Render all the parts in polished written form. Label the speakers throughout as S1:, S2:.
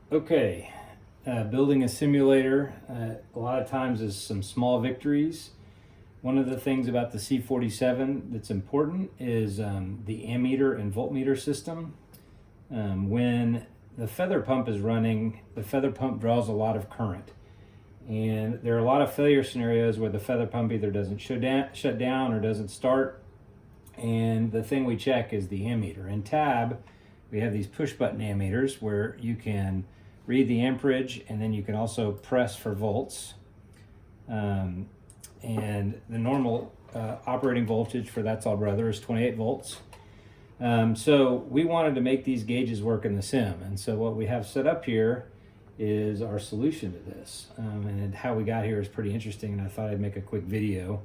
S1: Okay, building a simulator a lot of times is some small victories. One of the things about the C-47 that's important is the ammeter and voltmeter system. When the feather pump is running, the feather pump draws a lot of current. And there are a lot of failure scenarios where the feather pump either doesn't shut down or doesn't start. And the thing we check is the ammeter. In tab, we have these push button ammeters where you can read the amperage, and then you can also press for volts. And the normal operating voltage for That's All Brother is 28 volts. So we wanted to make these gauges work in the sim. And so what we have set up here is our solution to this. And how we got here is pretty interesting, and I thought I'd make a quick video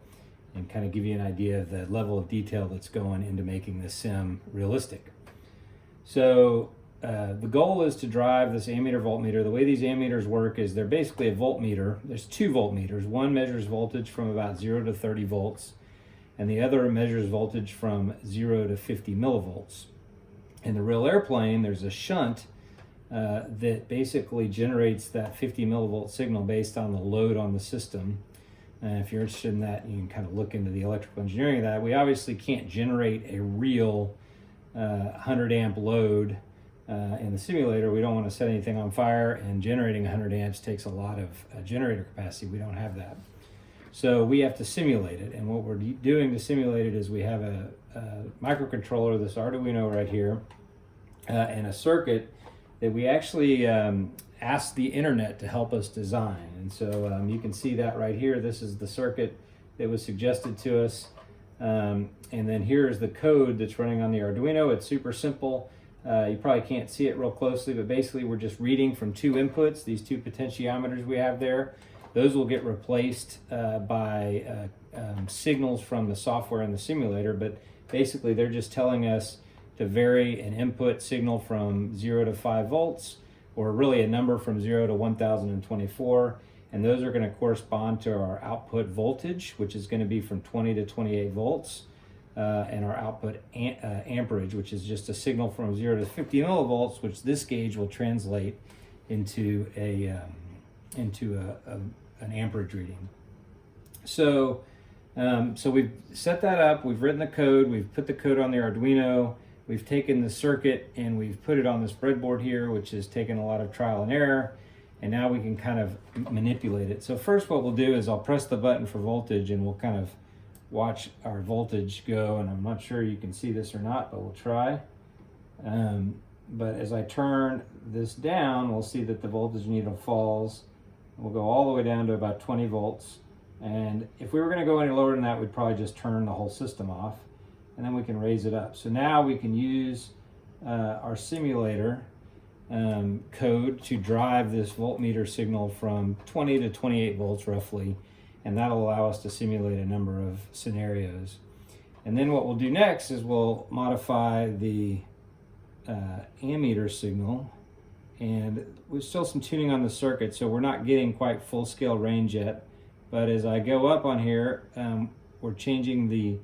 S1: and kind of give you an idea of the level of detail that's going into making this sim realistic. So the goal is to drive this ammeter voltmeter. The way these ammeters work is they're basically a voltmeter. There's two voltmeters. One measures voltage from about 0 to 30 volts, and the other measures voltage from 0 to 50 millivolts. In the real airplane, there's a shunt that basically generates that 50 millivolt signal based on the load on the system. If you're interested in that, you can kind of look into the electrical engineering of that. We obviously can't generate a real 100 amp load in the simulator. We don't want to set anything on fire, and generating 100 amps takes a lot of generator capacity. We don't have that. So we have to simulate it, and what we're doing to simulate it is we have a microcontroller, this Arduino right here, and a circuit that we actually asked the internet to help us design. And so you can see that right here. This is the circuit that was suggested to us. And then here's the code that's running on the Arduino. It's super simple. You probably can't see it real closely, but basically we're just reading from two inputs, these two potentiometers we have there. Those will get replaced by signals from the software in the simulator, but basically they're just telling us to vary an input signal from 0 to 5 volts, or really a number from 0 to 1024, and those are going to correspond to our output voltage, which is going to be from 20 to 28 volts, and our output amperage, which is just a signal from 0 to 50 millivolts, which this gauge will translate into an amperage reading. So we've set that up, we've written the code, we've put the code on the Arduino, we've taken the circuit and we've put it on this breadboard here, which has taken a lot of trial and error, and now we can kind of manipulate it. So first what we'll do is I'll press the button for voltage, and we'll kind of watch our voltage go, and I'm not sure you can see this or not, but we'll try. But as I turn this down, we'll see that the voltage needle falls. We'll go all the way down to about 20 volts. And if we were going to go any lower than that, we'd probably just turn the whole system off, and then we can raise it up. So now we can use our simulator code to drive this voltmeter signal from 20 to 28 volts roughly, and that'll allow us to simulate a number of scenarios. And then what we'll do next is we'll modify the ammeter signal, and there's still some tuning on the circuit, so we're not getting quite full scale range yet. But as I go up on here, we're changing the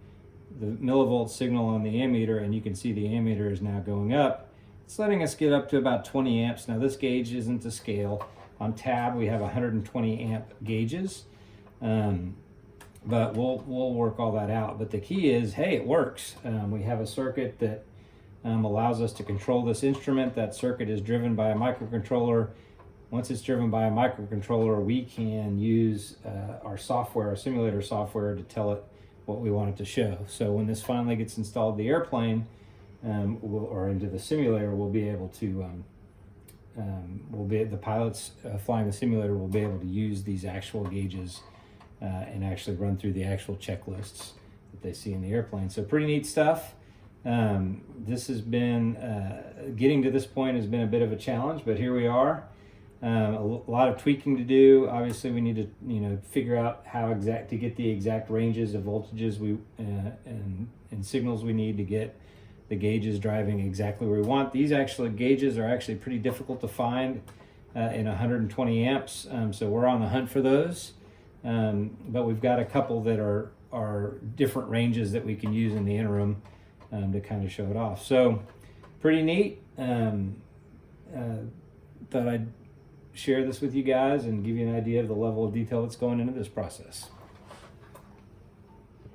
S1: millivolt signal on the ammeter, and you can see the ammeter is now going up. It's letting us get up to about 20 amps. Now this gauge isn't to scale. On tab we have 120 amp gauges, but we'll work all that out. But the key is, hey, it works. We have a circuit that allows us to control this instrument. That circuit is driven by a microcontroller. Once it's driven by a microcontroller, we can use our software, our simulator software, to tell it what we want it to show. So when this finally gets installed in the airplane, or into the simulator, we'll be able to, the pilots flying the simulator will be able to use these actual gauges and actually run through the actual checklists that they see in the airplane. So pretty neat stuff. This has been, getting to this point has been a bit of a challenge, but here we are. A lot of tweaking to do. Obviously we need to figure out how to get the exact ranges of voltages and signals we need to get the gauges driving exactly where we want. These gauges are actually pretty difficult to find in 120 amps, so we're on the hunt for those. But we've got a couple that are different ranges that we can use in the interim to kind of show it off. So pretty neat. thought I'd share this with you guys and give you an idea of the level of detail that's going into this process.